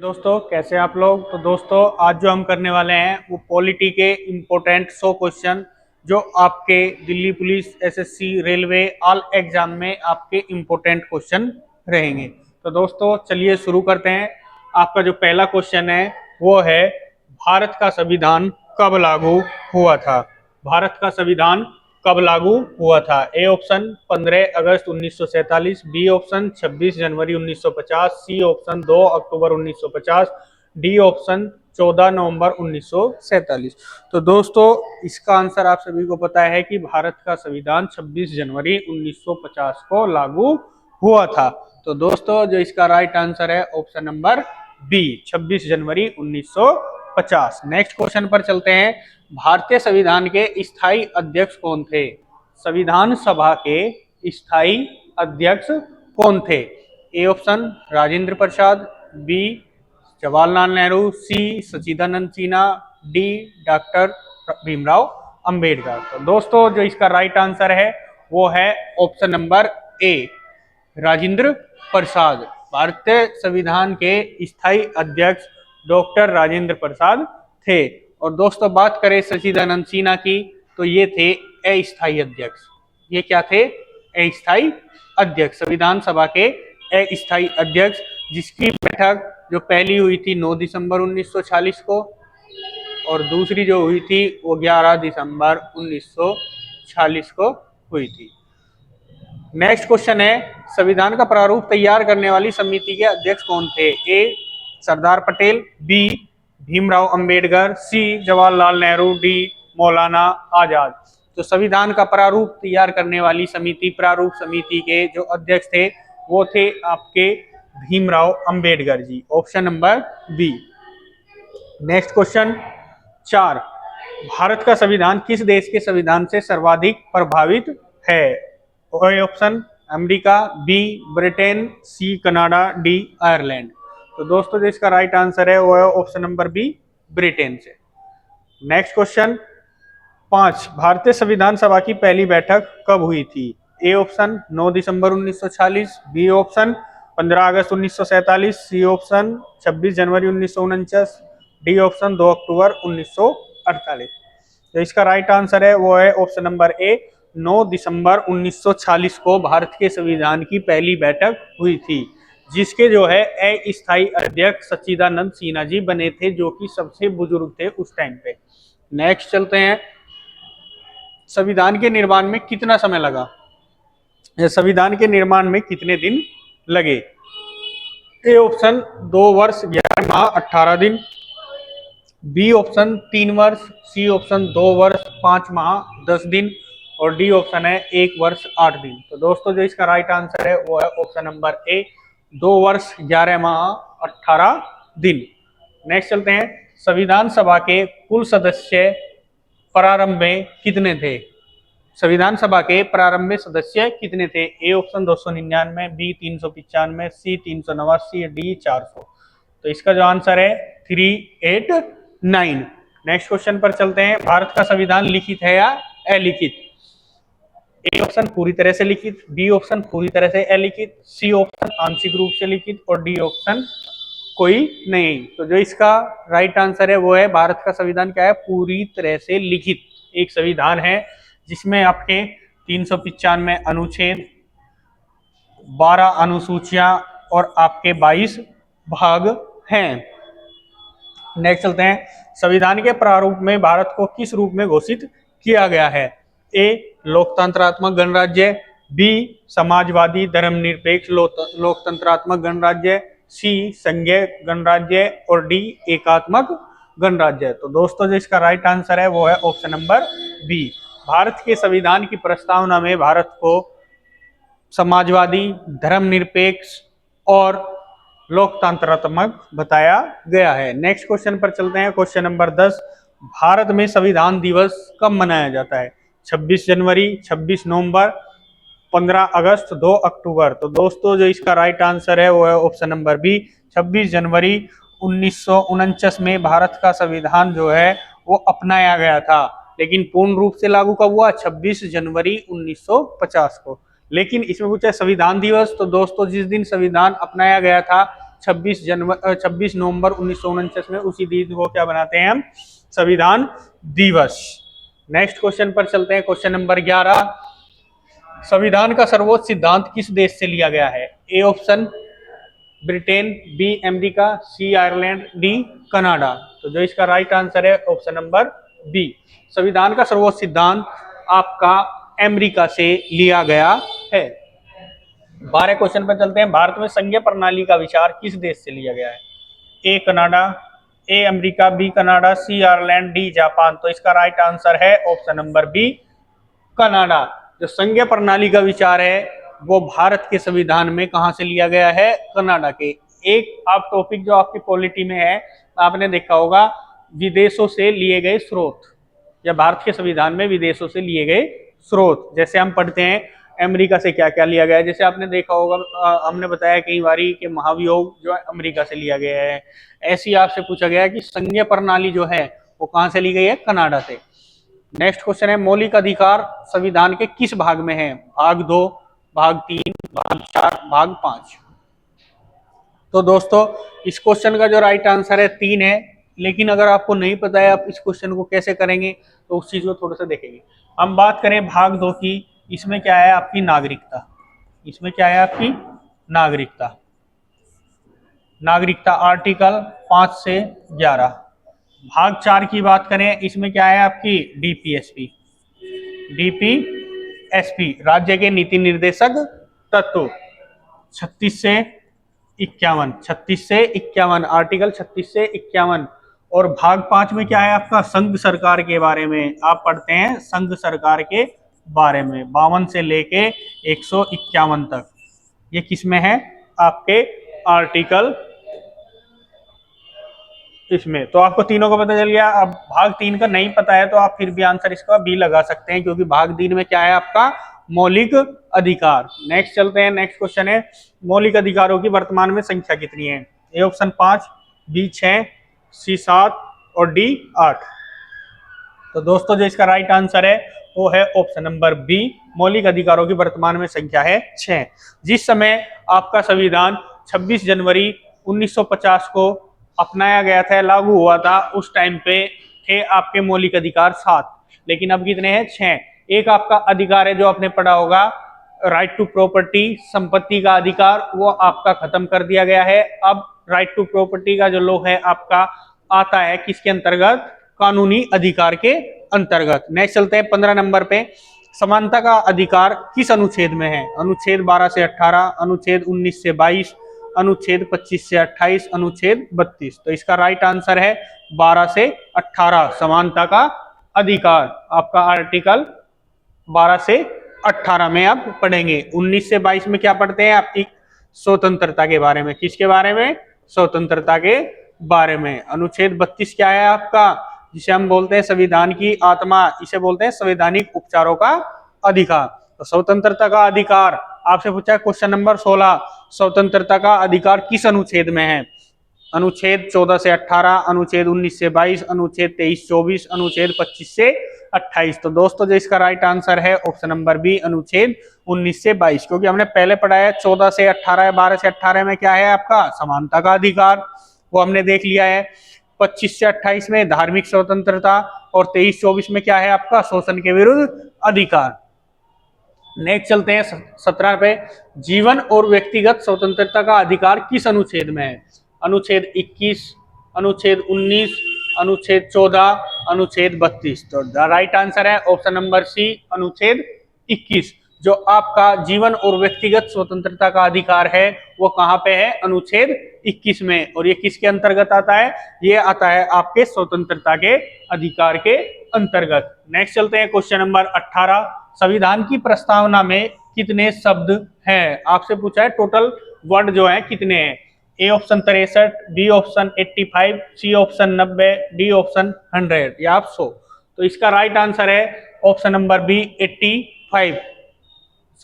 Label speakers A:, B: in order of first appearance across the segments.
A: दोस्तों कैसे हैं आप लोग। तो दोस्तों आज जो हम करने वाले हैं वो पॉलिटी के इम्पोर्टेंट 100 क्वेश्चन जो आपके Delhi police, SSC, railway all exam में आपके इम्पोर्टेंट क्वेश्चन रहेंगे। तो दोस्तों चलिए शुरू करते हैं। आपका जो पहला क्वेश्चन है वो है, भारत का संविधान कब लागू हुआ था। भारत का संविधान कब लागू हुआ था। ए ऑप्शन 15 अगस्त 1947, बी ऑप्शन 26 जनवरी 1950, सी ऑप्शन 2 अक्टूबर 1950, डी ऑप्शन 14 नवंबर 1947। तो दोस्तों इसका आंसर आप सभी को पता है कि भारत का संविधान 26 जनवरी 1950 को लागू हुआ था। तो दोस्तों जो इसका राइट आंसर है ऑप्शन नंबर बी, 26 जनवरी 1950। नेक्स्ट क्वेश्चन पर चलते हैं। भारतीय संविधान के स्थायी अध्यक्ष कौन थे। संविधान सभा के स्थायी अध्यक्ष कौन थे। A option Rajendra Prasad, B Jawaharlal Nehru, C Sachchidananda Sinha, D doctor Bhimrao Ambedkar. तो दोस्तों जो इसका राइट आंसर है वो है option number A, Rajendra Prasad. भारतीय संविधान के स्थायी अध्यक्ष डॉक्टर राजेंद्र प्रसाद थे। और दोस्तों बात करें सच्चिदानंद सिन्हा की तो ये थे अस्थायी अध्यक्ष। ये क्या थे? अस्थायी अध्यक्ष, संविधान सभा के अस्थायी अध्यक्ष, जिसकी बैठक जो पहली हुई थी 9 दिसंबर 1946 को और दूसरी जो हुई थी वो 11 दिसंबर 1946 को हुई थी। नेक्स्ट क्वेश्चन है, संविधान का प्रारूप तैयार करने वाली समिति के अध्यक्ष कौन थे। ए सरदार पटेल, बी भीमराव अंबेडकर, सी जवाहरलाल नेहरू, डी मौलाना आजाद। तो संविधान का प्रारूप तैयार करने वाली समिति, प्रारूप समिति के जो अध्यक्ष थे वो थे आपके Bhimrao Ambedkar ji, option number B. Next question 4, Bharat का संविधान किस देश के संविधान से सर्वाधिक प्रभावित है। A option America, B Britain, C Canada, D Ireland. तो दोस्तों जो इसका राइट आंसर है वो है ऑप्शन नंबर बी, ब्रिटेन से। नेक्स्ट क्वेश्चन 5, भारतीय संविधान सभा की पहली बैठक कब हुई थी। ए ऑप्शन 9 दिसंबर 1946, बी ऑप्शन 15 अगस्त 1947, सी ऑप्शन 26 जनवरी 1949, डी ऑप्शन 2 अक्टूबर 1948। तो इसका राइट आंसर है वो है ऑप्शन नंबर ए, 9 दिसंबर 1946 को भारत के संविधान की पहली बैठक हुई थी, जिसके जो है अस्थायी अध्यक्ष सच्चिदानंद सिन्हा जी बने थे, जो कि सबसे बुजुर्ग थे उस टाइम पे। नेक्स्ट चलते हैं, संविधान के निर्माण में कितना समय लगा, संविधान के निर्माण में कितने दिन लगे। ए ऑप्शन 2 वर्ष 11 माह 18 दिन, बी ऑप्शन 3 वर्ष, सी ऑप्शन 2 वर्ष 5 माह 10 दिन और डी ऑप्शन है 1 वर्ष 8 दिन। तो दोस्तों जो इसका राइट आंसर है वो है ऑप्शन नंबर ए, 2 वर्ष 11 माह 18 दिन। नेक्स्ट चलते हैं, संविधान सभा के कुल सदस्य प्रारंभ में कितने थे। संविधान सभा के प्रारंभ में सदस्य कितने थे। A option 299, B 395, C 389, D 400। तो इसका जो आंसर है 389। नेक्स्ट क्वेश्चन पर चलते हैं, भारत का संविधान लिखित है या अलिखित। ए ऑप्शन पूरी तरह से लिखित, बी ऑप्शन पूरी तरह से अलिखित, सी ऑप्शन आंशिक रूप से लिखित और डी ऑप्शन कोई नहीं। तो जो इसका राइट आंसर है वो है, भारत का संविधान क्या है, पूरी तरह से लिखित एक संविधान है, जिसमें आपके 395 अनुच्छेद, 12 अनुसूचियां और आपके 22 भाग हैं। नेक्स्ट चलते हैं, संविधान के प्रारूप में भारत को किस रूप में घोषित किया गया है। ए लोकतंत्रात्मक गणराज्य, बी समाजवादी धर्मनिरपेक्ष लोकतंत्रात्मक गणराज्य, सी संघीय गणराज्य और डी एकात्मक गणराज्य। तो दोस्तों जो इसका राइट आंसर है वो है ऑप्शन नंबर बी। भारत के संविधान की प्रस्तावना में भारत को समाजवादी, धर्मनिरपेक्ष और लोकतंत्रात्मक बताया गया है। नेक्स्ट क्वेश्चन पर चलते हैं, क्वेश्चन नंबर 10, भारत में संविधान दिवस कब मनाया जाता है। 26 जनवरी, 26 नवंबर, 15 अगस्त, 2 अक्टूबर। तो दोस्तों जो इसका राइट आंसर है वो है ऑप्शन नंबर बी, 26 जनवरी 1949 में भारत का संविधान जो है वो अपनाया गया था, लेकिन पूर्ण रूप से लागू कब हुआ, 26 जनवरी 1950 को। लेकिन इसमें पूछा संविधान दिवस, तो दोस्तों जिस दिन संविधान अपनाया गया था 26 नवंबर 1949 में, उसी दिन को क्या बनाते हैं हम, संविधान दिवस। नेक्स्ट क्वेश्चन पर चलते हैं, क्वेश्चन नंबर 11। संविधान का सर्वोच्च सिद्धांत किस देश से लिया गया है? A option Britain, B America, C Ireland, D Canada. तो जो इसका राइट आंसर है ऑप्शन नंबर बी, संविधान का सर्वोच्च सिद्धांत आपका अमेरिका से लिया गया है। 12 क्वेश्चन पर चलते हैं। भारत में संघीय प्रणाली का विचार किस देश से लिया गया है? A Canada, A America, B Canada, C Ireland, D Japan. तो इसका राइट आंसर है ऑप्शन नंबर बी, कनाडा। जो संघीय प्रणाली का विचार है वो भारत के संविधान में कहां से लिया गया है? कनाडा के। एक आप टॉपिक जो आपकी पॉलिटी में है, आपने देखा होगा विदेशों से लिए गए स्रोत, या भारत के संविधान में विदेशों से लिए गए स्रोत। जैसे हम पढ़ते हैं अमेरिका से क्या क्या लिया गया है, जैसे आपने देखा होगा, हमने बताया कई बारी कि महाभियोग जो है अमेरिका से लिया गया है। ऐसे ही आपसे पूछा गया कि संघीय प्रणाली जो है वो कहां से ली गई है? कनाडा से। नेक्स्ट क्वेश्चन है, मौलिक अधिकार संविधान के किस भाग में है? भाग 2, भाग 3, भाग 4, भाग 5। तो दोस्तों इस क्वेश्चन का जो राइट आंसर है 3 है, लेकिन अगर आपको नहीं पता है आप इस क्वेश्चन को कैसे करेंगे तो उस चीज को थोड़ा सा देखेंगे। हम बात करें भाग 2 की, इसमें क्या है आपकी नागरिकता। इसमें क्या है आपकी नागरिकता। नागरिकता आर्टिकल 5 से 11। भाग 4 की बात करें, इसमें क्या है आपकी डीपीएसपी। डीपीएसपी राज्य के नीति निर्देशक तत्व 36 से 51, 36 से 51, आर्टिकल 36 से 51। और भाग 5 में क्या है आपका संघ सरकार के बारे में आप पढ़ते हैं, संघ सरकार के बारे में 52 से लेके 151 तक। ये किस में है? आपके आर्टिकल इसमें। तो आपको तीनों का पता चल गया। अब भाग 3 का नहीं पता है तो आप फिर भी आंसर इसका बी लगा सकते हैं, क्योंकि भाग 3 में क्या है आपका मौलिक अधिकार। नेक्स्ट चलते हैं, नेक्स्ट क्वेश्चन है, मौलिक अधिकारों की वर्तमान में संख्या कितनी है? ए ऑप्शन 5, बी 6, सी 7 और डी 8। तो दोस्तों जो इसका राइट आंसर है वो है ऑप्शन नंबर बी, मौलिक अधिकारों की वर्तमान में संख्या है 6। जिस समय आपका संविधान 26 जनवरी 1950 को अपनाया गया था, लागू हुआ था, उस टाइम पे थे आपके मौलिक अधिकार 7, लेकिन अब कितने हैं? 6। एक आपका अधिकार है जो आपने पढ़ा होगा, राइट टू प्रॉपर्टी, संपत्ति का अधिकार, वो आपका खत्म कर दिया गया है। अब राइट टू प्रॉपर्टी का जो लॉ है आपका आता है किसके अंतर्गत? कानूनी अधिकार के अंतर्गत। नेक्स्ट चलते हैं 15 नंबर पे, समानता का अधिकार किस अनुच्छेद में है? अनुच्छेद 12 से 18, अनुच्छेद 19 से 22, अनुच्छेद 25 से 28, अनुच्छेद 32। तो इसका राइट आंसर है 12 से 18, समानता का अधिकार। आपका आर्टिकल 12 से 18 में आप पढ़ेंगे। 19 से 22 में क्या पढ़ते हैं? आपकी स्वतंत्रता के बारे में। किसके बारे में? स्वतंत्रता के बारे में। अनुच्छेद 32 क्या है आपका? जिसे हम बोलते हैं संविधान की आत्मा, इसे बोलते हैं संवैधानिक उपचारों का अधिकार। तो स्वतंत्रता का अधिकार आपसे पूछा है क्वेश्चन नंबर 16, स्वतंत्रता का अधिकार किस अनुच्छेद में है? अनुच्छेद 14 से 18, अनुच्छेद 19 से 22, अनुच्छेद 23-24, अनुच्छेद 25 से 28। तो दोस्तों जो इसका राइट आंसर है ऑप्शन नंबर बी, अनुच्छेद 19 से 22, क्योंकि हमने पहले पढ़ा है 14 से 18, 12 से 18 में क्या है आपका समानता का अधिकार, वो हमने देख लिया है। 25 से 28 में धार्मिक स्वतंत्रता, और 23-24 में क्या है आपका शोषण के विरुद्ध अधिकार। नेक्स्ट चलते हैं 17 पे, जीवन और व्यक्तिगत स्वतंत्रता का अधिकार किस अनुच्छेद में है? अनुच्छेद 21, अनुच्छेद 19, अनुच्छेद 14, अनुच्छेद 32। तो द राइट आंसर है ऑप्शन नंबर सी, अनुच्छेद 21। जो आपका जीवन और व्यक्तिगत स्वतंत्रता का अधिकार है वो कहाँ पे है? अनुच्छेद 21 में। और ये किसके अंतर्गत आता है? ये आता है आपके स्वतंत्रता के अधिकार के अंतर्गत। नेक्स्ट चलते हैं क्वेश्चन नंबर 18, संविधान की प्रस्तावना में कितने शब्द हैं? आपसे पूछा है टोटल वर्ड जो है कितने हैं? A option 63, B option 85, C option 90, D option 100 या आप 100। तो इसका राइट आंसर है ऑप्शन नंबर बी, 85।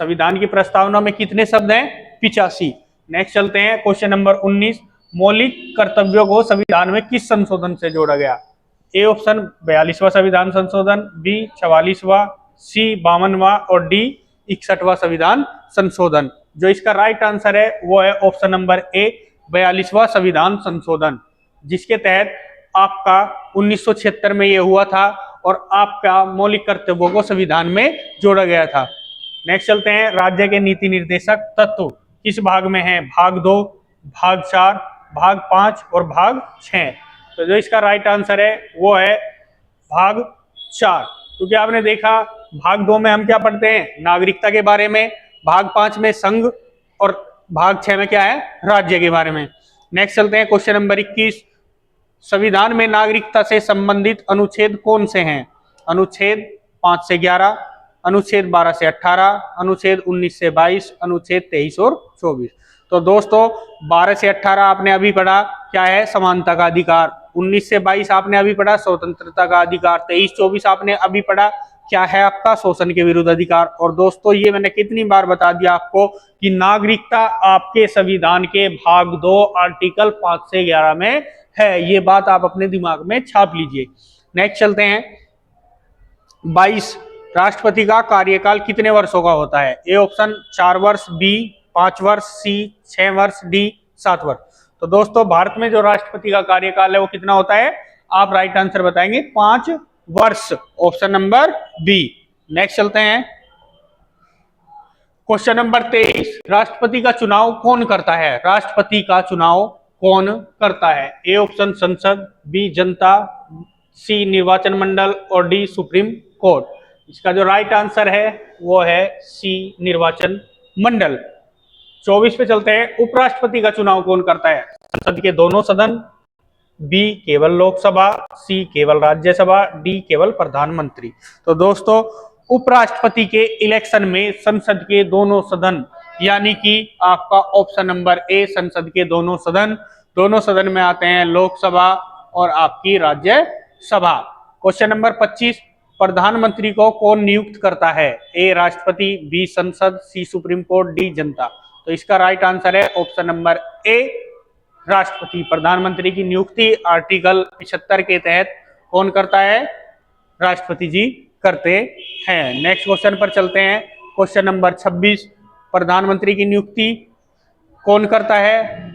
A: संविधान की प्रस्तावना में कितने शब्द हैं? 85। नेक्स्ट चलते हैं क्वेश्चन नंबर 19, मौलिक कर्तव्यों को संविधान में किस संशोधन से जोड़ा गया? ए ऑप्शन 42वां संविधान संशोधन, बी 44वां, सी 52वां और डी 61वां संविधान संशोधन। जो इसका राइट आंसर है वो है ऑप्शन नंबर ए, 42वां संविधान संशोधन, जिसके तहत आपका 1976 में ये हुआ था और आपका मौलिक कर्तव्यों को संविधान में जोड़ा गया था। नेक्स्ट चलते हैं, राज्य के नीति निर्देशक तत्व किस भाग में है? भाग 2, भाग 4, भाग 5 और भाग 6। तो जो इसका राइट आंसर है वो है भाग 4, क्योंकि आपने देखा भाग 2 में हम क्या पढ़ते हैं? नागरिकता के बारे में, भाग 5 में संघ और भाग 6 में क्या है? राज्य के बारे में। नेक्स्ट चलते हैं क्वेश्चन नंबर 21, संविधान में नागरिकता से संबंधित अनुच्छेद कौन से हैं? अनुच्छेद 5 से 11, अनुच्छेद 12 से 18, अनुच्छेद 19 से 22, अनुच्छेद 23 और 24। तो दोस्तों 12 से 18 आपने अभी पढ़ा, क्या है? समानता का अधिकार। 19 से 22 आपने अभी पढ़ा, स्वतंत्रता का अधिकार। 23-24 आपने अभी पढ़ा, क्या है आपका? शोषण के विरुद्ध अधिकार। और दोस्तों ये मैंने कितनी बार बता दिया आपको कि नागरिकता आपके संविधान के भाग 2 आर्टिकल 5 से 11 में है। ये बात आप अपने दिमाग में छाप लीजिए। नेक्स्ट चलते हैं 22, राष्ट्रपति का कार्यकाल कितने वर्षों का होता है? ए ऑप्शन 4 वर्ष, बी 5 वर्ष, सी 6 वर्ष, डी 7 वर्ष। तो दोस्तों भारत में जो राष्ट्रपति का कार्यकाल है वो कितना होता है? आप राइट आंसर बताएंगे 5 वर्ष, ऑप्शन नंबर बी। नेक्स्ट चलते हैं क्वेश्चन नंबर 23, राष्ट्रपति का चुनाव कौन करता है? राष्ट्रपति का चुनाव कौन करता है? ए ऑप्शन संसद, बी जनता, सी निर्वाचन मंडल और डी सुप्रीम कोर्ट। इसका जो राइट आंसर है वो है सी निर्वाचन मंडल। 24 पे चलते हैं, उपराष्ट्रपति का चुनाव कौन करता है? संसद के दोनों सदन, बी केवल लोकसभा, सी केवल राज्यसभा, डी केवल प्रधानमंत्री। तो दोस्तों उपराष्ट्रपति के इलेक्शन में संसद के दोनों सदन, यानी कि आपका ऑप्शन नंबर ए संसद के दोनों सदन में आते हैं लोकसभा और आपकी राज्यसभा। क्वेश्चन नंबर 25, प्रधानमंत्री को कौन नियुक्त करता है? ए राष्ट्रपति, बी संसद, सी सुप्रीम कोर्ट, डी जनता। तो इसका राइट आंसर है ऑप्शन नंबर ए राष्ट्रपति। प्रधानमंत्री की नियुक्ति आर्टिकल 75 के तहत कौन करता है? राष्ट्रपति जी करते हैं। नेक्स्ट क्वेश्चन पर चलते हैं, क्वेश्चन नंबर 26, प्रधानमंत्री की नियुक्ति कौन करता है?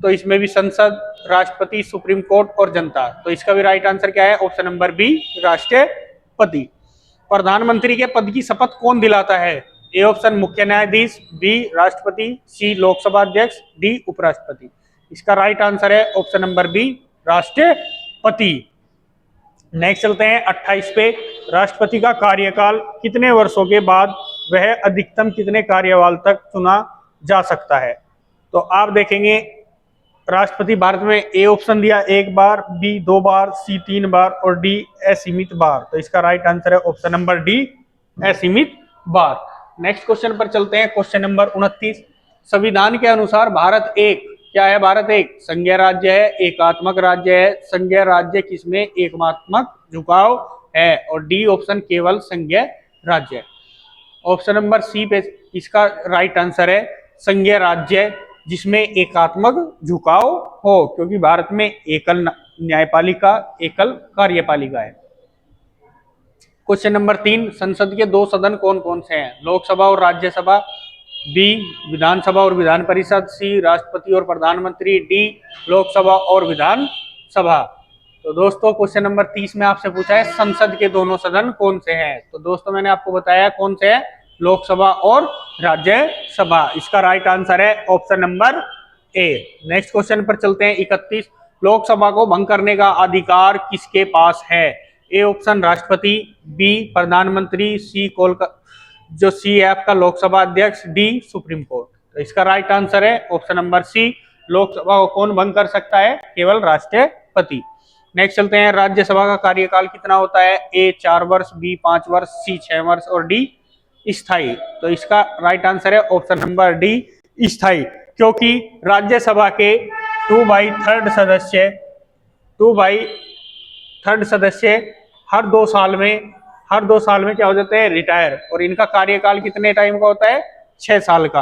A: तो इसमें भी संसद, राष्ट्रपति, सुप्रीम कोर्ट और जनता। तो इसका भी राइट आंसर क्या है? ऑप्शन नंबर बी राष्ट्रपति। प्रधानमंत्री के पद की शपथ कौन दिलाता है? ए ऑप्शन मुख्य न्यायाधीश, बी राष्ट्रपति, सी लोकसभा अध्यक्ष, डी उपराष्ट्रपति। इसका राइट आंसर है ऑप्शन नंबर बी राष्ट्रपति। नेक्स्ट चलते हैं 28 पे, राष्ट्रपति का कार्यकाल कितने वर्षों के बाद वह अधिकतम कितने कार्यकाल तक चुना जा सकता है? तो आप देखेंगे राष्ट्रपति भारत में ए ऑप्शन दिया 1 बार, बी 2 बार, सी 3 बार और डी असीमित बार। तो इसका राइट आंसर है ऑप्शन नंबर डी असीमित बार। नेक्स्ट क्वेश्चन पर चलते हैं, क्वेश्चन नंबर 29, संविधान के अनुसार भारत एक क्या है? भारत एक संघीय राज्य है, एकात्मक राज्य है। संघीय राज्य किसमें एकात्मक झुकाव है? और डी ऑप्शन केवल संघीय राज्य। ऑप्शन नंबर सी पे इसका राइट आंसर है संघीय राज्य जिसमें एकात्मक झुकाव हो, क्योंकि भारत में एकल न्यायपालिका, एकल कार्यपालिका है। क्वेश्चन नंबर 3, संसद के 2 सदन कौन कौन से हैं? लोकसभा और राज्यसभा, बी विधानसभा और विधान परिषद, सी राष्ट्रपति और प्रधानमंत्री, डी लोकसभा और विधानसभा। तो दोस्तों क्वेश्चन नंबर 30 में आपसे पूछा है संसद के दोनों सदन कौन से हैं? तो दोस्तों मैंने आपको बताया कौन से हैं, लोकसभा और राज्यसभा। इसका राइट आंसर है ऑप्शन नंबर ए। नेक्स्ट क्वेश्चन पर चलते हैं 31, लोकसभा को भंग करने का अधिकार किसके पास है? ए ऑप्शन राष्ट्रपति, बी प्रधानमंत्री, सी जो सी है आपका लोकसभा अध्यक्ष, डी सुप्रीम कोर्ट। तो इसका राइट आंसर है ऑप्शन नंबर सी, लोकसभा को कौन भंग कर सकता है? केवल राष्ट्रपति। नेक्स्ट चलते हैं, राज्यसभा का कार्यकाल कितना होता है? ए 4 वर्ष, बी 5 वर्ष, सी 6 वर्ष और डी स्थायी। तो इसका राइट आंसर है ऑप्शन नंबर डी स्थायी, क्योंकि राज्यसभा के 2/3 सदस्य हर 2 साल में क्या हो जाते हैं? रिटायर। और इनका कार्यकाल कितने टाइम का होता है? 6 साल का।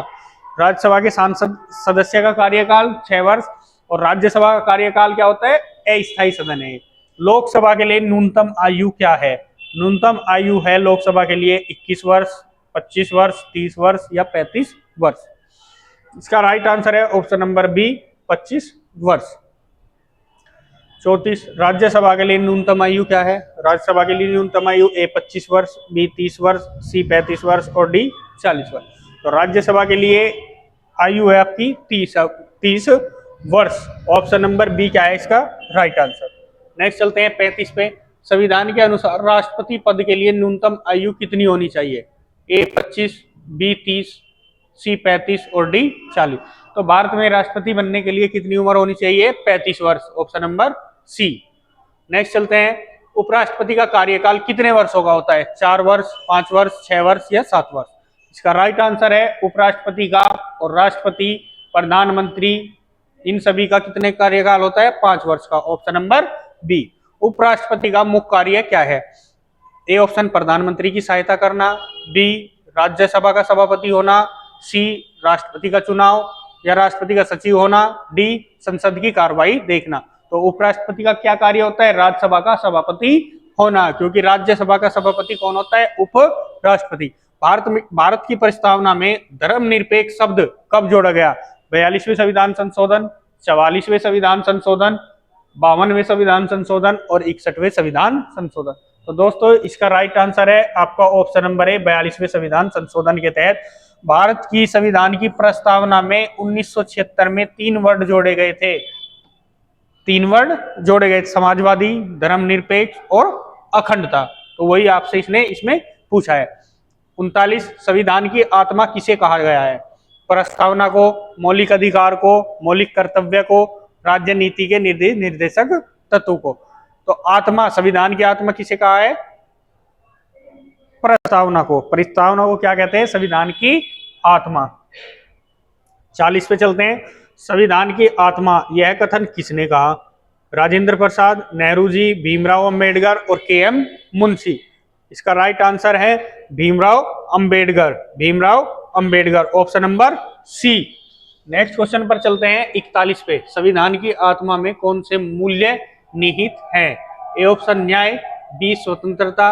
A: राज्यसभा के सांसद सदस्य का कार्यकाल 6 वर्ष और राज्यसभा का कार्यकाल क्या होता है? अस्थायी सदन है। लोकसभा के लिए न्यूनतम आयु क्या है? न्यूनतम आयु है लोकसभा के लिए 21 वर्ष, 25 वर्ष, 30 वर्ष या 35 वर्ष। इसका राइट आंसर है ऑप्शन नंबर बी 25 वर्ष। 34 राज्यसभा के लिए न्यूनतम आयु क्या है? राज्यसभा के लिए न्यूनतम आयु ए 25 वर्ष, बी 30 वर्ष, सी 35 वर्ष और डी 40 वर्ष। तो राज्यसभा के लिए आयु है आपकी 30 वर्ष। ऑप्शन नंबर बी क्या है इसका राइट आंसर। नेक्स्ट चलते हैं 35 पे। संविधान के अनुसार राष्ट्रपति पद के लिए न्यूनतम आयु कितनी होनी चाहिए? ए 25, बी 30, सी 35 और डी 40। तो भारत में राष्ट्रपति बनने के लिए कितनी उम्र होनी चाहिए? 35 वर्ष। Option number C. नेक्स्ट चलते हैं उपराष्ट्रपति का कार्यकाल कितने वर्षों का होता है? 4 वर्ष, 5 वर्ष, 6 वर्ष या 7 वर्ष। इसका राइट आंसर है उपराष्ट्रपति का और राष्ट्रपति, प्रधानमंत्री, इन सभी का कितने कार्यकाल होता है? 5 वर्ष का। Option number B. उपराष्ट्रपति का मुख्य कार्य क्या है? ए ऑप्शन प्रधानमंत्री की सहायता करना, बी राज्यसभा का सभापति होना, सी राष्ट्रपति का चुनाव या राष्ट्रपति का सचिव होना, डी संसद की कार्रवाई देखना। तो उपराष्ट्रपति का क्या कार्य होता है? राज्यसभा का सभापति होना, क्योंकि राज्यसभा का सभापति कौन होता है? उपराष्ट्रपति। भारत की प्रस्तावना में धर्मनिरपेक्ष शब्द कब जोड़ा गया? 42वें संविधान संशोधन, 44वें संविधान संशोधन, 52वें संविधान संशोधन और 61वें संविधान संशोधन। तो दोस्तों इसका राइट आंसर है आपका ऑप्शन नंबर ए 42वें संविधान संशोधन के तहत भारत की संविधान की प्रस्तावना में 1976 में 3 वर्ड जोड़े गए थे। 3 वर्ड जोड़े गए, समाजवादी, धर्मनिरपेक्ष और अखंडता। तो वही आपसे इसमें पूछा है। 39 संविधान की आत्मा किसे कहा गया है? प्रस्तावना को, मौलिक अधिकार को, मौलिक कर्तव्य को, राज्य नीति के निर्देशक तत्व को। तो आत्मा, संविधान की आत्मा किसे कहा है? प्रस्तावना को। प्रस्तावना को क्या कहते हैं? संविधान की आत्मा। 40 पे चलते हैं। संविधान की आत्मा यह कथन किसने कहा? राजेंद्र प्रसाद, नेहरू जी, भीमराव अंबेडकर और के.एम. मुंशी। इसका राइट आंसर है Bhimrao Ambedkar. Bhimrao Ambedkar. Option number C. Next question पर चलते हैं 41 पे। संविधान की आत्मा में कौन से मूल्य निहित हैं? ए ऑप्शन न्याय, बी स्वतंत्रता,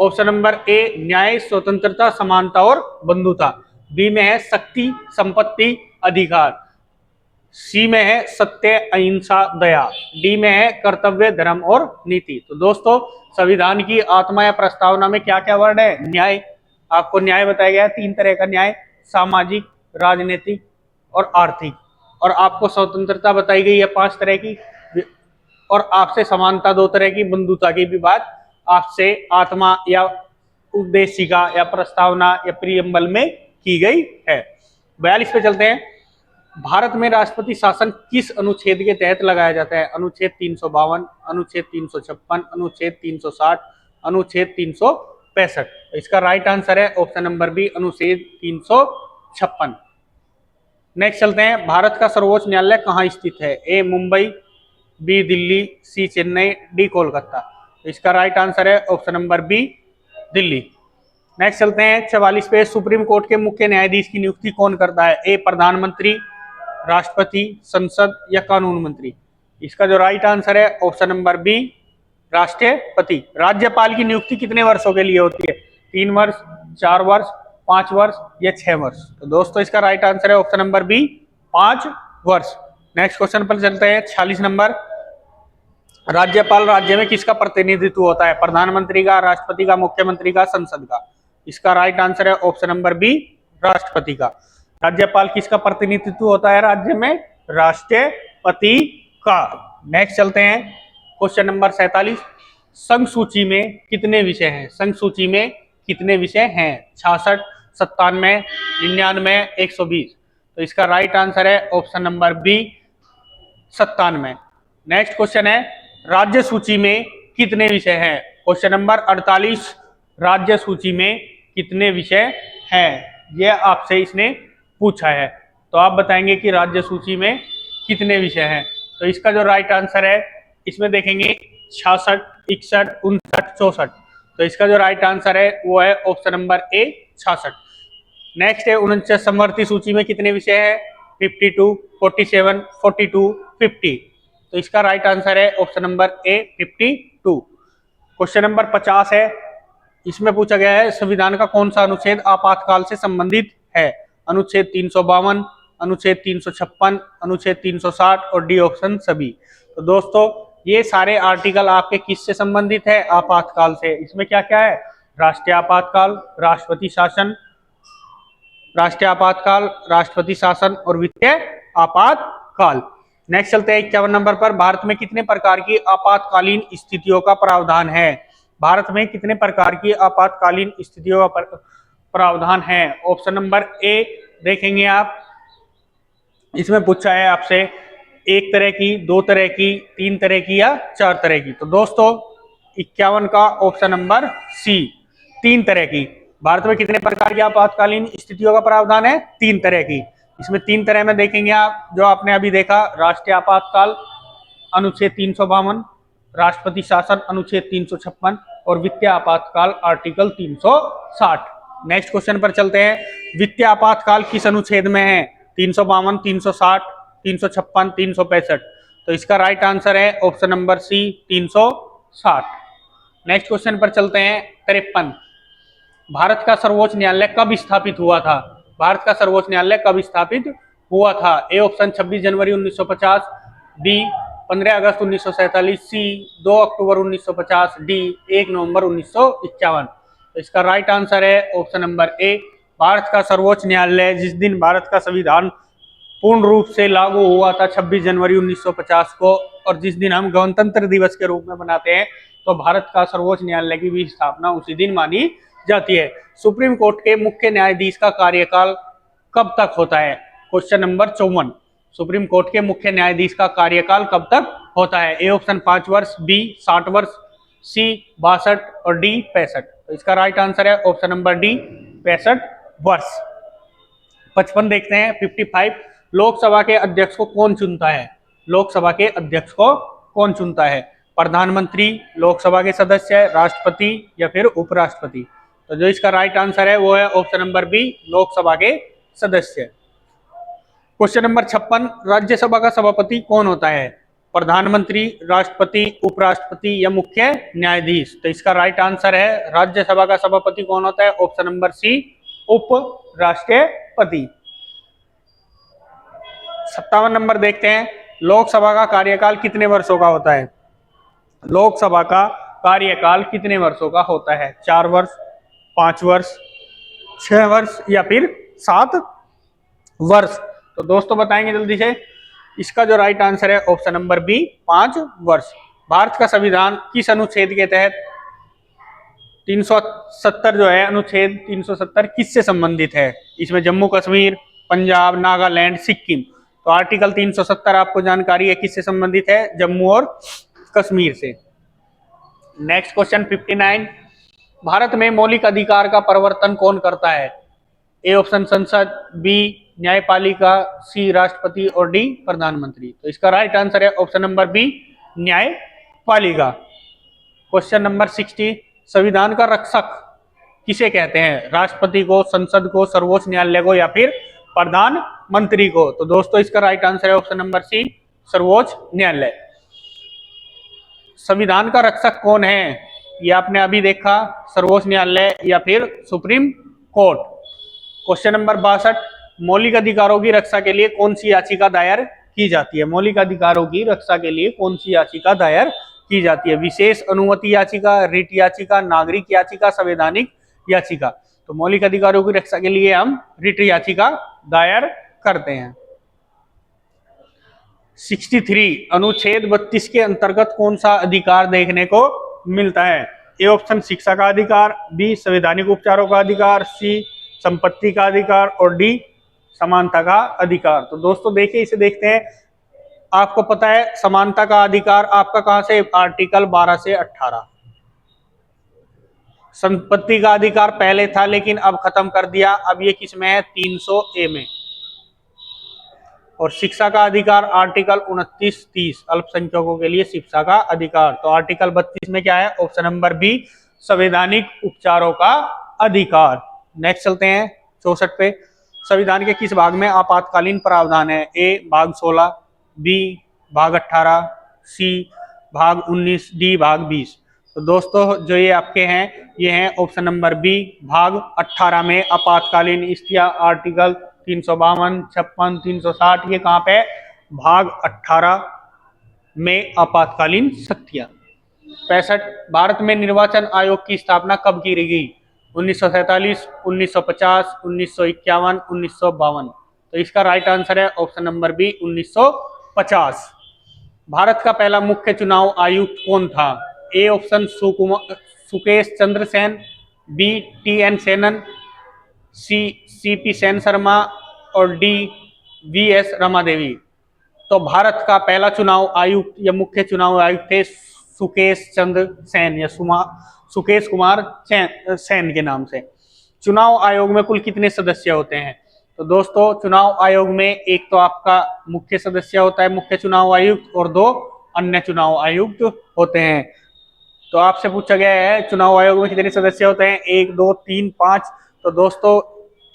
A: ऑप्शन नंबर ए न्याय, स्वतंत्रता, समानता और बंधुता, बी में है शक्ति, संपत्ति, अधिकार, सी में है सत्य, अहिंसा, दया, डी में है कर्तव्य, धर्म और नीति। तो दोस्तों संविधान की आत्मा या प्रस्तावना में क्या क्या वर्ड है? न्याय, आपको न्याय बताया गया है 3 तरह का न्याय, सामाजिक, राजनीतिक और आर्थिक। और आपको स्वतंत्रता बताई गई है 5 तरह की, और आपसे समानता 2 तरह की, बंधुता की भी बात आपसे आत्मा या उद्देशिका या प्रस्तावना या प्रियम्बल में की गई है। 42 पे चलते हैं। भारत में राष्ट्रपति शासन किस अनुच्छेद के तहत लगाया जाता है? अनुच्छेद 352, अनुच्छेद 356, अनुच्छेद 360, अनुच्छेद 365। इसका राइट आंसर है ऑप्शन नंबर बी, अनुच्छेद 356। नेक्स्ट चलते हैं। भारत का सर्वोच्च न्यायालय कहाँ स्थित है? A Mumbai, B Delhi, C Chennai, D Kolkata. इसका राइट आंसर है option number B, Delhi. Next चलते हैं 44 पे। सुप्रीम कोर्ट के मुख्य न्यायाधीश की नियुक्ति कौन करता है? ए प्रधानमंत्री, राष्ट्रपति, संसद या कानून मंत्री। इसका जो राइट आंसर है ऑप्शन नंबर बी, राष्ट्रपति। राज्यपाल की नियुक्ति कितने वर्षों के लिए होती है? 3 वर्ष, 4 वर्ष, 5 वर्ष या 6 वर्ष। तो दोस्तों इसका राइट आंसर है ऑप्शन नंबर बी, 5 वर्ष। नेक्स्ट क्वेश्चन पर चलते हैं 46 नंबर। राज्यपाल राज्य में किसका प्रतिनिधित्व होता है? प्रधानमंत्री का, राष्ट्रपति का, मुख्यमंत्री का, संसद का। इसका राइट आंसर है ऑप्शन नंबर बी, राष्ट्रपति का। राज्यपाल किसका प्रतिनिधित्व होता है राज्य में? राष्ट्रपति का। नेक्स्ट चलते हैं क्वेश्चन नंबर 47। संघ सूची में कितने विषय हैं? संघ सूची में कितने विषय हैं? 66, 97, 99, 120। तो इसका राइट आंसर है option number B, 97। Next question है राज्य सूची में कितने विषय हैं? Question number 48। राज्य सूची में कितने विषय हैं? यह आपसे इसने पूछा है, तो आप बताएंगे कि राज्य सूची में कितने विषय हैं। तो इसका जो राइट आंसर है इसमें देखेंगे 66, 61, 59, 64। तो इसका जो राइट आंसर है वो है ऑप्शन नंबर ए, 66। नेक्स्ट है 49 समवर्ती सूची में कितने विषय हैं? 52, 47, 42, 50। तो इसका राइट आंसर है ऑप्शन नंबर ए, 52। क्वेश्चन नंबर 50 है। इसमें पूछा गया है संविधान का कौन सा अनुच्छेद आपातकाल से संबंधित है? अनुच्छेद 352, अनुच्छेद 356, अनुच्छेद 360 और डी ऑप्शन सभी। तो दोस्तों ये सारे आर्टिकल आपके किससे संबंधित है? आपातकाल से। इसमें क्या क्या है? राष्ट्रीय आपातकाल, राष्ट्रपति शासन, राष्ट्रीय आपातकाल, राष्ट्रपति शासन और वित्तीय आपातकाल। नेक्स्ट चलते हैं 51 नंबर पर। भारत में कितने प्रकार की आपातकालीन स्थितियों का प्रावधान है? भारत में कितने प्रकार की आपातकालीन स्थितियों का प्रावधान है? ऑप्शन नंबर ए देखेंगे आप, इसमें पूछा है आपसे एक तरह की, दो तरह की, तीन तरह की या चार तरह की। तो दोस्तों 51 का ऑप्शन नंबर सी, तीन तरह की। भारत में कितने प्रकार की आपातकालीन स्थितियों का प्रावधान है? तीन तरह की। इसमें तीन तरह में देखेंगे आप, जो आपने अभी देखा, राष्ट्रीय आपातकाल अनुच्छेद 352, राष्ट्रपति शासन अनुच्छेद 356 और वित्तीय आपातकाल आर्टिकल 360। नेक्स्ट क्वेश्चन पर चलते हैं। वित्तीय आपातकाल किस अनुच्छेद में है? 352, 360, 356, 365। तो इसका राइट आंसर है option number C, 360। Next question पर चलते हैं 53। भारत का सर्वोच्च न्यायालय कब स्थापित हुआ था? भारत का सर्वोच्च न्यायालय कब स्थापित हुआ था? ए ऑप्शन 26 जनवरी 1950, बी 15 अगस्त 1947, सी 2 अक्टूबर 1950, डी 1 नवंबर 1951। तो इसका राइट आंसर है ऑप्शन नंबर ए। भारत का सर्वोच्च न्यायालय जिस दिन भारत का संविधान पूर्ण रूप से लागू हुआ था 26 जनवरी 1950 को, और जिस दिन हम गणतंत्र दिवस के रूप में मनाते हैं, तो भारत का सर्वोच्च न्यायालय की भी स्थापना उसी दिन मानी जाती है। सुप्रीम कोर्ट के मुख्य न्यायाधीश का कार्यकाल कब तक होता है? Question number 54। सुप्रीम कोर्ट के मुख्य न्यायाधीश का कार्यकाल कब तक होता है? ए ऑप्शन 5 वर्ष, बी 60 वर्ष, सी 62 और डी 65। तो इसका राइट आंसर है ऑप्शन नंबर डी, 65 वर्ष। 55 देखते हैं 55। लोकसभा के अध्यक्ष को कौन चुनता है? लोकसभा के अध्यक्ष को कौन चुनता है? प्रधानमंत्री, लोकसभा के सदस्य, राष्ट्रपति या फिर उपराष्ट्रपति? तो जो इसका राइट आंसर है वो है ऑप्शन नंबर बी, लोकसभा के सदस्य। Question number 56। राज्यसभा का सभापति कौन होता है? प्रधानमंत्री, राष्ट्रपति, उपराष्ट्रपति या मुख्य न्यायाधीश? तो इसका राइट आंसर है राज्यसभा का सभापति कौन होता है? ऑप्शन नंबर सी, उपराष्ट्रपति। 57 नंबर देखते हैं। लोकसभा का कार्यकाल कितने वर्षों का होता है? लोकसभा का कार्यकाल कितने वर्षों का होता है? 4 वर्ष, 5 वर्ष, 6 वर्ष या फिर 7 वर्ष? तो दोस्तों बताएंगे जल्दी से। इसका जो राइट आंसर है ऑप्शन नंबर बी, 5 वर्ष। भारत का संविधान किस अनुच्छेद के तहत 370 जो है, अनुच्छेद 370 किससे संबंधित है? इसमें जम्मू कश्मीर, पंजाब, नागालैंड, सिक्किम। तो आर्टिकल 370 आपको जानकारी है किससे संबंधित है? जम्मू और कश्मीर से। Next question 59। भारत में मौलिक अधिकार का प्रवर्तन कौन करता है? ए ऑप्शन संसद, बी न्यायपालिका, सी राष्ट्रपति और डी प्रधानमंत्री। तो इसका राइट आंसर है ऑप्शन नंबर बी, न्यायपालिका। Question number 60। संविधान का रक्षक किसे कहते हैं? राष्ट्रपति को, संसद को, सर्वोच्च न्यायालय को या फिर प्रधानमंत्री को? तो दोस्तों इसका राइट आंसर है ऑप्शन नंबर सी, सर्वोच्च न्यायालय। संविधान का रक्षक कौन है? ये आपने अभी देखा, सर्वोच्च न्यायालय या फिर सुप्रीम कोर्ट। Question number 62। मौलिक अधिकारों की रक्षा के लिए कौन सी याचिका दायर की जाती है? मौलिक अधिकारों की रक्षा के लिए कौन सी याचिका दायर की जाती है? विशेष अनुमति याचिका, रिट याचिका, नागरिक याचिका, संवैधानिक याचिका? तो मौलिक अधिकारों की रक्षा के लिए हम रिट याचिका दायर करते हैं। 63। अनुच्छेद 32 के अंतर्गत कौन सा अधिकार देखने को मिलता है? ए ऑप्शन शिक्षा का अधिकार, बी संवैधानिक उपचारों का अधिकार, सी संपत्ति का अधिकार और डी समानता का अधिकार। तो दोस्तों देखिए, इसे देखते हैं। आपको पता है समानता का अधिकार आपका कहां से? आर्टिकल 12 से 18। संपत्ति का अधिकार पहले था लेकिन अब खत्म कर दिया, अब ये किस में है? 300A में। और शिक्षा का अधिकार आर्टिकल 29-30, अल्पसंख्यकों के लिए शिक्षा का अधिकार। तो आर्टिकल 32 में क्या है? ऑप्शन नंबर बी, संवैधानिक उपचारों का अधिकार। नेक्स्ट चलते हैं 64 पे। संविधान के किस भाग में आपातकालीन प्रावधान है? ए भाग 16, बी भाग 18, सी भाग 19, डी भाग 20। तो दोस्तों जो ये आपके हैं, ये हैं ऑप्शन नंबर बी, भाग 18 में आपातकालीन स्थितियां, आर्टिकल 352, 56, 360, ये कहाँ पे है? भाग 18 में आपातकालीन शक्तियां। 65, भारत में निर्वाचन आयोग की स्थापना कब की गई? 1947, 1950, 1951, 1952। तो इसका राइट आंसर है ऑप्शन नंबर बी 1950। भारत का पहला मुख्य चुनाव आयुक्त कौन था? A option Sukesh Chandra Sen, B T N Senan, C C P Sen Sharma और डी वी एस रमादेवी। तो भारत का पहला चुनाव आयुक्त या मुख्य चुनाव आयुक्त थे सुकेश चंद्र सेन या सुकेश कुमार सेन के नाम से। चुनाव आयोग में कुल कितने सदस्य होते हैं? तो दोस्तों चुनाव आयोग में एक तो आपका मुख्य सदस्य होता है मुख्य चुनाव आयुक्त, और दो अन्य चुनाव आयुक्त होते हैं। तो आपसे पूछा गया है चुनाव आयोग में कितने सदस्य होते हैं? 1, 2, 3, 5। तो दोस्तों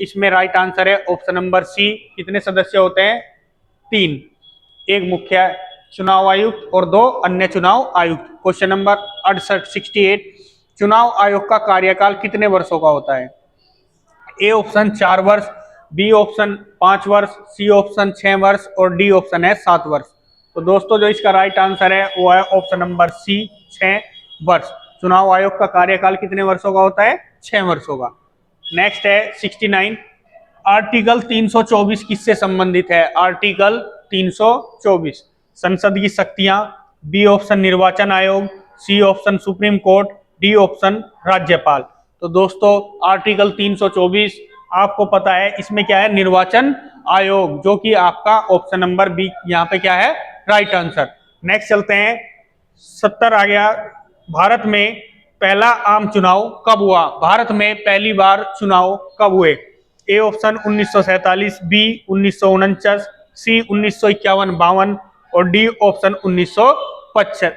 A: इसमें राइट आंसर है ऑप्शन नंबर सी। कितने सदस्य होते हैं? 3, एक मुख्य चुनाव आयुक्त और 2 अन्य चुनाव आयुक्त। क्वेश्चन नंबर 68 चुनाव आयोग का कार्यकाल कितने वर्षों का होता है? ए ऑप्शन 4 वर्ष, बी ऑप्शन 5 वर्ष, सी ऑप्शन 6 वर्ष और डी ऑप्शन है 7 वर्ष। तो दोस्तों जो इसका राइट आंसर है वो है ऑप्शन नंबर सी 6 वर्ष। चुनाव आयोग का कार्यकाल कितने वर्षों का होता है? 6 वर्षों का। नेक्स्ट है 69 आर्टिकल 324 किससे संबंधित है? आर्टिकल 324 संसद की शक्तियां, बी ऑप्शन निर्वाचन आयोग, C option supreme court, D option राज्यपाल। तो दोस्तों आर्टिकल 324 आपको पता है इसमें क्या है? निर्वाचन आयोग, जो कि आपका ऑप्शन नंबर बी यहाँ पे क्या है? Right answer. नेक्स्ट चलते हैं 70 आ गया। भारत में पहला आम चुनाव कब हुआ? भारत में पहली बार चुनाव कब हुए? ए ऑप्शन 1947, बी 1949, सी 1951-52 और डी ऑप्शन 1955।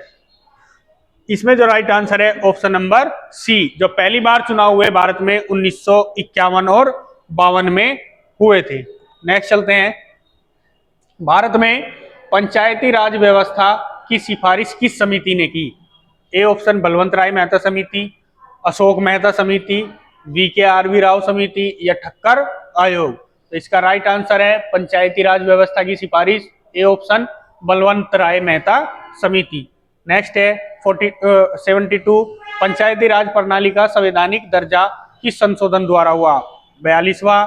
A: इसमें जो राइट आंसर है ऑप्शन नंबर सी, जो पहली बार चुनाव हुए भारत में 1951 और 52 में हुए थे। नेक्स्ट चलते हैं भारत में पंचायती राज व्यवस्था की सिफारिश किस समिति ने की? ए ऑप्शन बलवंत राय मेहता समिति, अशोक मेहता समिति, VKRV राव समिति या ठक्कर आयोग। तो इसका राइट आंसर है पंचायती राज व्यवस्था की सिफारिश ए ऑप्शन बलवंत राय मेहता समिति। नेक्स्ट है 72 पंचायती राज प्रणाली का संवैधानिक दर्जा किस संशोधन द्वारा हुआ? 42वां,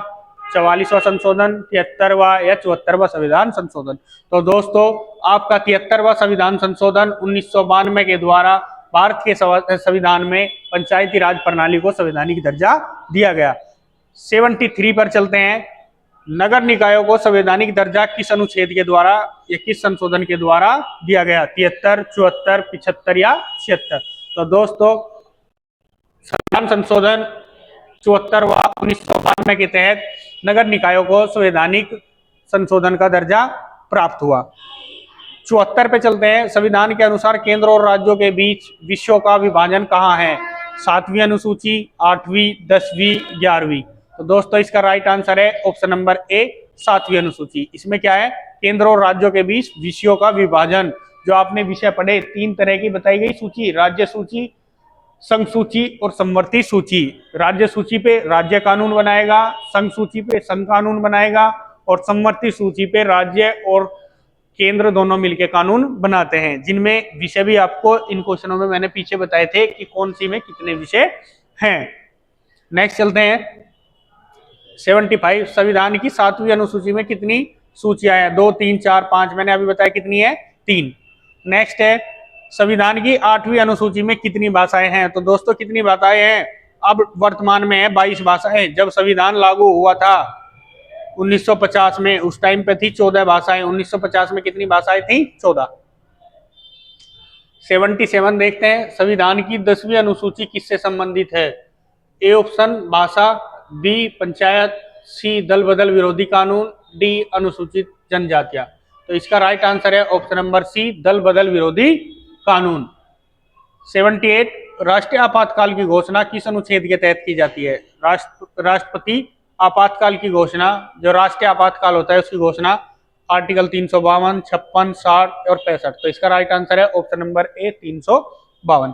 A: 44वां संशोधन, 73वां या 74वां संविधान संशोधन। तो दोस्तों आपका 73वां संविधान संशोधन 1992 के द्वारा भारत के संविधान में पंचायती राज प्रणाली को संवैधानिक दर्जा दिया गया। 73 पर चलते हैं। नगर निकायों को संवैधानिक दर्जा किस अनुच्छेद के द्वारा या किस संशोधन के द्वारा दिया गया? 73, 74, 75 या 76। तो दोस्तों संविधान संशोधन 74वां 1992 के तहत नगर निकायों को संवैधानिक संशोधन का दर्जा प्राप्त हुआ। 74 पे चलते हैं। संविधान के अनुसार केंद्र और राज्यों के बीच विषयों का विभाजन कहाँ है? 7वीं अनुसूची, 8वीं, 10वीं, 11वीं। तो दोस्तों इसका राइट आंसर है ऑप्शन नंबर ए 7वीं अनुसूची। इसमें क्या है? केंद्र और राज्यों के बीच विषयों का विभाजन। जो आपने विषय पढ़े 3 तरह की बताई गई सूची, राज्य सूची, संघ सूची और समवर्ती सूची। राज्य सूची पे राज्य कानून बनाएगा, संघ सूची पे संघ कानून बनाएगा और समवर्ती सूची पे राज्य और केंद्र दोनों मिलकर कानून बनाते हैं, जिनमें विषय भी आपको इन क्वेश्चनों में मैंने पीछे बताए थे कि कौन सी में कितने विषय हैं। नेक्स्ट चलते हैं 75 संविधान की 7वीं अनुसूची में कितनी सूचियां हैं? 2, 3, 4, 5। मैंने अभी बताया कितनी है? 3। नेक्स्ट है संविधान की 8वीं अनुसूची में कितनी भाषाएं हैं? तो दोस्तों कितनी भाषाएं हैं? अब वर्तमान में है 22 भाषाएं। जब संविधान लागू हुआ था 1950 में, उस टाइम पे थी 14 भाषाएं। 1950 में कितनी भाषाएं थी? 14। 77 देखते हैं संविधान की 10वीं अनुसूची किससे संबंधित है? ए ऑप्शन भाषा, बी पंचायत, सी दल बदल विरोधी कानून, डी अनुसूचित जनजातियां। तो इसका राइट आंसर है ऑप्शन नंबर सी दल बदल विरोधी कानून। 78 राष्ट्रीय आपातकाल की घोषणा किस अनुच्छेद के तहत की जाती है? राष्ट्रपति आपातकाल की घोषणा, जो राष्ट्रीय आपातकाल होता है उसकी घोषणा आर्टिकल 352, 56, 60 और 65। तो इसका राइट आंसर है ऑप्शन नंबर ए 352।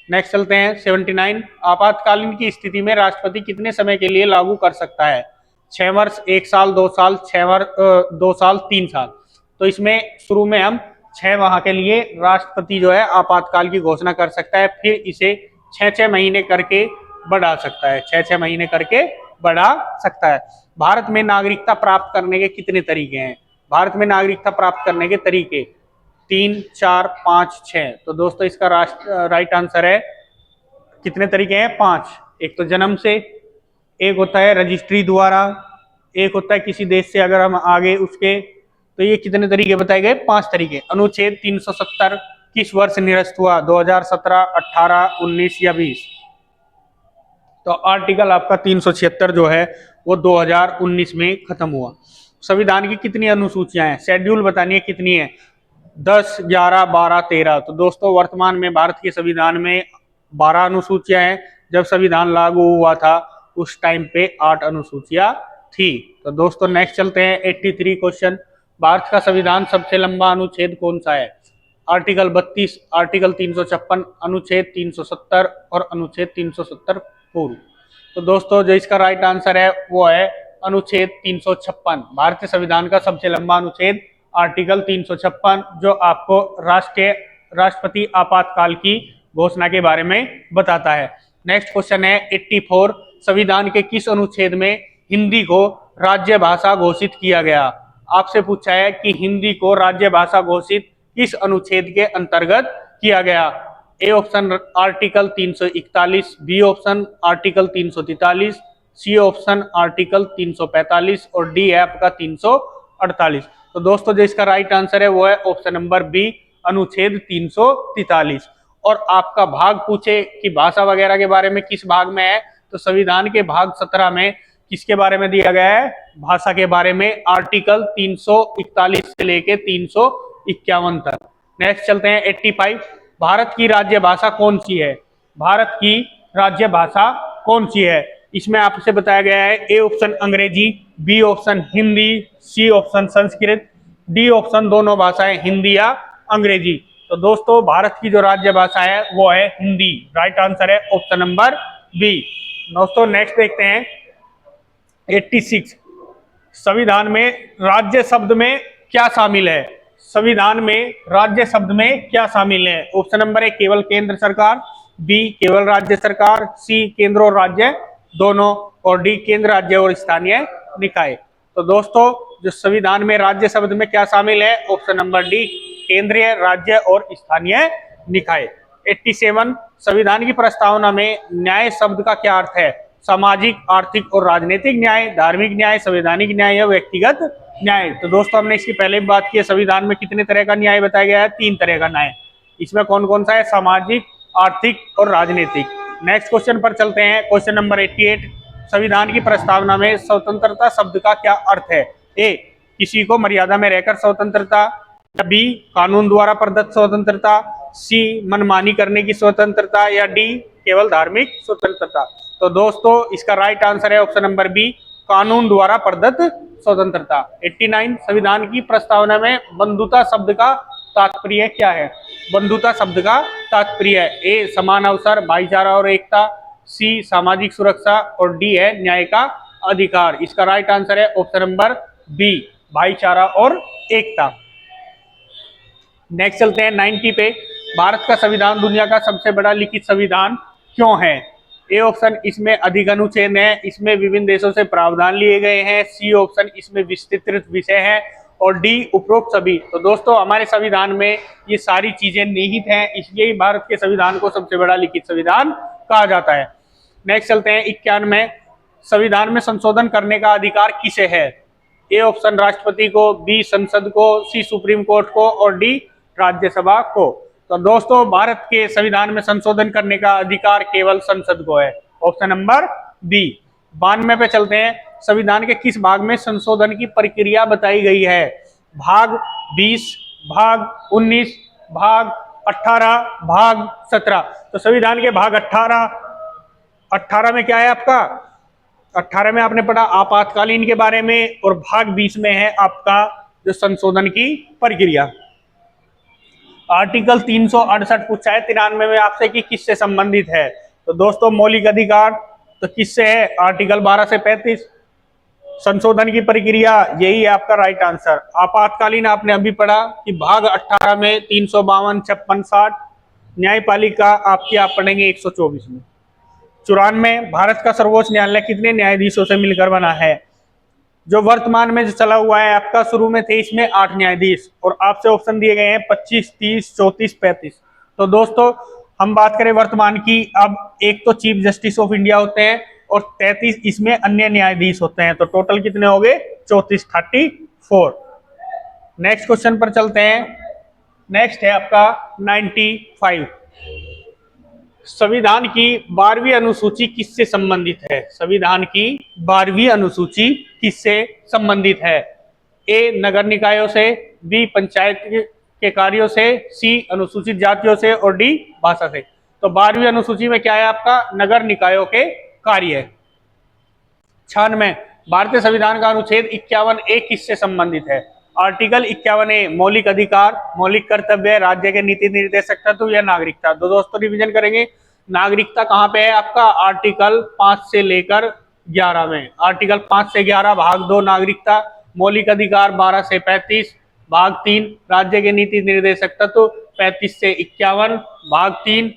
A: नेक्स्ट चलते हैं 79 आपातकालीन की स्थिति में राष्ट्रपति कितने समय के लिए लागू कर सकता है? 6 वर्ष, 1 साल, 2 साल, 6 वर्ष, 2 साल, 3 साल। तो इसमें शुरू में हम 6 माह के लिए राष्ट्रपति जो है आपातकाल की घोषणा कर सकता है, फिर इसे 6-6 महीने करके बढ़ा सकता है, 6-6 महीने करके बढ़ा सकता है। भारत में नागरिकता प्राप्त करने के कितने तरीके हैं? भारत में नागरिकता प्राप्त करने के तरीके 3, 4, 5, 6। तो दोस्तों इसका राइट आंसर है, कितने तरीके हैं? 5। एक तो जन्म से, एक होता है रजिस्ट्री द्वारा, एक होता है किसी देश से अगर हम आगे उसके। तो ये कितने तरीके बताए गए? 5 तरीके। अनुच्छेद 370 किस वर्ष निरस्त हुआ? 2017, 18, 19 या 20? तो आर्टिकल आपका 376 जो है वो 2019 में खत्म हुआ। संविधान की कितनी अनुसूचियां हैं? शेड्यूल बतानी है कितनी है? 10, 11, 12, 13। तो दोस्तों वर्तमान में भारत के संविधान में 12 अनुसूचियां हैं। जब संविधान लागू हुआ था उस टाइम पे 8 अनुसूचियां थी। तो दोस्तों नेक्स्ट चलते हैं 83 क्वेश्चन। भारत का संविधान सबसे लंबा अनुच्छेद कौन सा है? आर्टिकल 32, आर्टिकल 356, अनुच्छेद 370 और अनुच्छेद 370 पूर्व। तो दोस्तों जो इसका राइट आंसर है वो है अनुच्छेद 356। भारतीय संविधान का सबसे लंबा अनुच्छेद आर्टिकल 356, जो आपको राष्ट्रपति आपातकाल की घोषणा के बारे में बताता है। नेक्स्ट क्वेश्चन है 84। संविधान के किस अनुच्छेद में हिंदी को राज्य भाषा घोषित किया गया? आपसे पूछा है कि हिंदी को राज्य भाषा घोषित किस अनुच्छेद के अंतर्गत किया गया? A option article 341, B option article 343, C option article 345 और डी है आपका 348। तो दोस्तों जो इसका राइट आंसर है वो है ऑप्शन नंबर बी, अनुच्छेद 343। और आपका भाग पूछे कि भाषा वगैरह के बारे में किस भाग में है, तो संविधान के भाग 17 में किसके बारे में दिया गया है? भाषा के बारे में, आर्टिकल 341 से लेके 351 तक। नेक्स्ट चलते हैं 85। भारत की राज्य भाषा कौन सी है? भारत की राज्य भाषा कौन सी है? इसमें आपसे बताया गया है ए ऑप्शन अंग्रेजी, B option Hindi, C option Sanskrit, D option दोनों भाषाएं हिंदी या अंग्रेजी। तो दोस्तों भारत की जो राज्य भाषा है वो है हिंदी। राइट आंसर है ऑप्शन नंबर बी। दोस्तों नेक्स्ट देखते हैं 86। संविधान में राज्य शब्द में क्या शामिल है? संविधान में राज्य शब्द में क्या शामिल है? ऑप्शन नंबर ए केवल केंद्र सरकार, बी केवल राज्य सरकार, सी केंद्र और राज्य दोनों, और डी केंद्र, राज्य और स्थानीय निकाय। तो दोस्तों जो संविधान में राज्य शब्द में क्या शामिल है? ऑप्शन नंबर डी केंद्रीय, राज्य और स्थानीय निकाय। 87। संविधान की प्रस्तावना में न्याय शब्द का क्या अर्थ है? सामाजिक, आर्थिक और राजनीतिक न्याय, धार्मिक न्याय, संवैधानिक न्याय या व्यक्तिगत न्याय। तो दोस्तों हमने इसकी पहले भी बात की है, संविधान में कितने तरह का न्याय बताया गया है? 3 तरह का न्याय। इसमें कौन कौन सा है? सामाजिक, आर्थिक और राजनीतिक। नेक्स्ट क्वेश्चन पर चलते हैं, क्वेश्चन नंबर 88। संविधान की प्रस्तावना में स्वतंत्रता शब्द का क्या अर्थ है? ए किसी को मर्यादा में रहकर स्वतंत्रता, या बी कानून द्वारा प्रदत्त स्वतंत्रता, सी मनमानी करने की स्वतंत्रता, या डी केवल धार्मिक स्वतंत्रता। तो दोस्तों इसका राइट आंसर है ऑप्शन नंबर बी, कानून द्वारा प्रदत्त स्वतंत्रता। 89। संविधान की प्रस्तावना में बंधुता शब्द का तात्पर्य क्या है? बंधुता शब्द का तात्पर्य है ए समान अवसर, भाईचारा और एकता, सी सामाजिक सुरक्षा और डी है न्याय का अधिकार। इसका राइट आंसर है ऑप्शन नंबर बी, भाईचारा और एकता। नेक्स्ट चलते हैं 90 पे। भारत का संविधान दुनिया का सबसे बड़ा लिखित संविधान क्यों है? ए ऑप्शन इसमें अधिक अनुच्छेद है, इसमें विभिन्न देशों से प्रावधान लिए गए हैं, सी ऑप्शन इसमें विस्तृत विषय है, और डी उपरोक्त सभी। तो दोस्तों हमारे संविधान में ये सारी चीजें निहित हैं, इसलिए ही भारत के संविधान को सबसे बड़ा लिखित संविधान कहा जाता है। नेक्स्ट चलते हैं 91। संविधान में संशोधन करने का अधिकार किसे है? ए ऑप्शन राष्ट्रपति को, बी संसद को, सी सुप्रीम कोर्ट को और डी राज्यसभा को। तो दोस्तों भारत के संविधान में संशोधन करने का अधिकार केवल संसद को है, ऑप्शन नंबर बी। 92 पे चलते हैं। संविधान के किस भाग में संशोधन की प्रक्रिया बताई गई है? भाग 20, भाग 19, भाग 18, भाग 17। तो संविधान के भाग 18 में क्या है आपका? 18 में आपने पढ़ा आपातकालीन के बारे में, और भाग 20 में है आपका जो संशोधन की प्रक्रिया। आर्टिकल 368 पूछा है 93 में आपसे कि किससे संबंधित है? तो दोस्तों मौलिक अधिकार, तो किससे है? आर्टिकल 12 से 35। संशोधन की प्रक्रिया, यही है आपका राइट आंसर। आपातकालीन आपने अभी पढ़ा कि भाग 18 में 352, 56, 60। न्यायपालिका आपकी आप पढ़ेंगे 124 में। 94, भारत का सर्वोच्च न्यायालय कितने न्यायाधीशों से मिलकर बना है? जो वर्तमान में जो चला हुआ है आपका, शुरू में थे इसमें 8 न्यायाधीश, और आपसे ऑप्शन दिए गए हैं 25, 30, 34, 35। तो दोस्तों हम बात करें वर्तमान की, अब एक तो चीफ जस्टिस ऑफ इंडिया होते हैं और 33 इसमें अन्य न्यायाधीश होते हैं, तो टोटल कितने हो गए? 34, 34। नेक्स्ट क्वेश्चन पर चलते हैं। नेक्स्ट है आपका 95। संविधान की 12वीं अनुसूची किससे संबंधित है? संविधान की 12वीं अनुसूची किससे संबंधित है? ए नगर निकायों से, बी पंचायत के कार्यों से, सी अनुसूचित जातियों से, और डी भाषा से। तो 12वीं अनुसूची में क्या है आपका? नगर निकायों के कार्य। 96, भारतीय संविधान का अनुच्छेद 51A किससे संबंधित है? आर्टिकल 51A मौलिक अधिकार, मौलिक कर्तव्य, राज्य के नीति निर्देशक तत्व या नागरिकता। तो दोस्तों रिवीजन करेंगे। नागरिकता कहाँ पे है आपका? आर्टिकल 5 से लेकर 11 में। आर्टिकल 5 से 11 भाग 2 नागरिकता। मौलिक अधिकार 12 से 35, भाग 3 राज्य के नीति निर्देशक तत्व 35 से 51, भाग 3,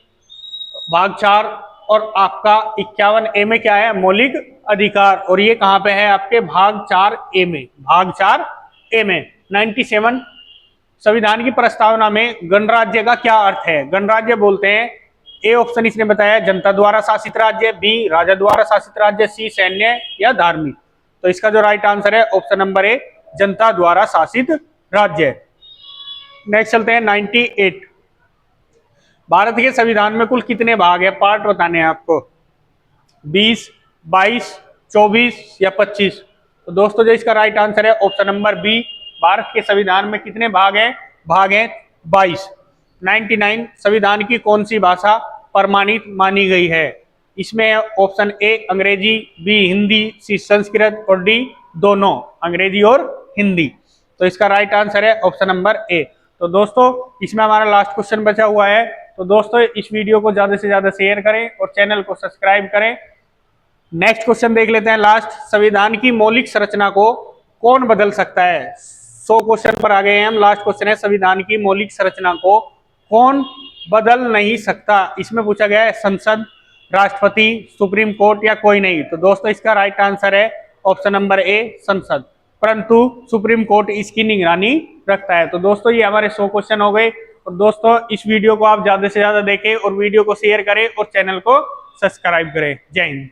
A: भाग 4, और आपका 51A में क्या है? मौलिक अधिकार, और ये कहाँ पे है आपके? भाग 4A में। भाग 4A में। 97, संविधान की प्रस्तावना में गणराज्य का क्या अर्थ है? गणराज्य बोलते हैं, ए ऑप्शन इसने बताया जनता द्वारा शासित राज्य, बी राजा द्वारा शासित राज्य, सी सैन्य या धार्मिक। तो इसका जो राइट आंसर है ऑप्शन नंबर ए, जनता द्वारा शासित राज्य। नेक्स्ट चलते हैं 98। भारत के संविधान में कुल कितने भाग है? पार्ट बताने हैं आपको, 20, 22, 24 या 25। तो दोस्तों जो इसका राइट आंसर है ऑप्शन नंबर बी, भारत के संविधान में कितने भाग हैं? भाग हैं 22। 99, संविधान की कौन सी भाषा प्रमाणित मानी गई है? इसमें ऑप्शन ए अंग्रेजी, बी हिंदी, सी संस्कृत, और डी दोनों, अंग्रेजी और हिंदी। तो इसका राइट आंसर है ऑप्शन नंबर ए। तो दोस्तों इसमें हमारा लास्ट क्वेश्चन बचा हुआ है। तो दोस्तों इस वीडियो को ज्यादा से ज्यादा शेयर करें और चैनल को सब्सक्राइब करें। नेक्स्ट क्वेश्चन देख लेते हैं लास्ट। संविधान की मौलिक संरचना को कौन बदल सकता है? 100 क्वेश्चन पर आ गए हैं हम। लास्ट क्वेश्चन है, संविधान की मौलिक संरचना को कौन बदल नहीं सकता? इसमें पूछा गया है संसद, राष्ट्रपति, सुप्रीम कोर्ट या कोई नहीं। तो दोस्तों इसका राइट आंसर है ऑप्शन नंबर ए, संसद। परंतु सुप्रीम कोर्ट इसकी निगरानी रखता है। तो दोस्तों ये हमारे 100 क्वेश्चन हो गए। और दोस्तों इस वीडियो को आप ज्यादा से ज्यादा देखें और वीडियो को शेयर करें और चैनल को सब्सक्राइब करें। जय हिंद।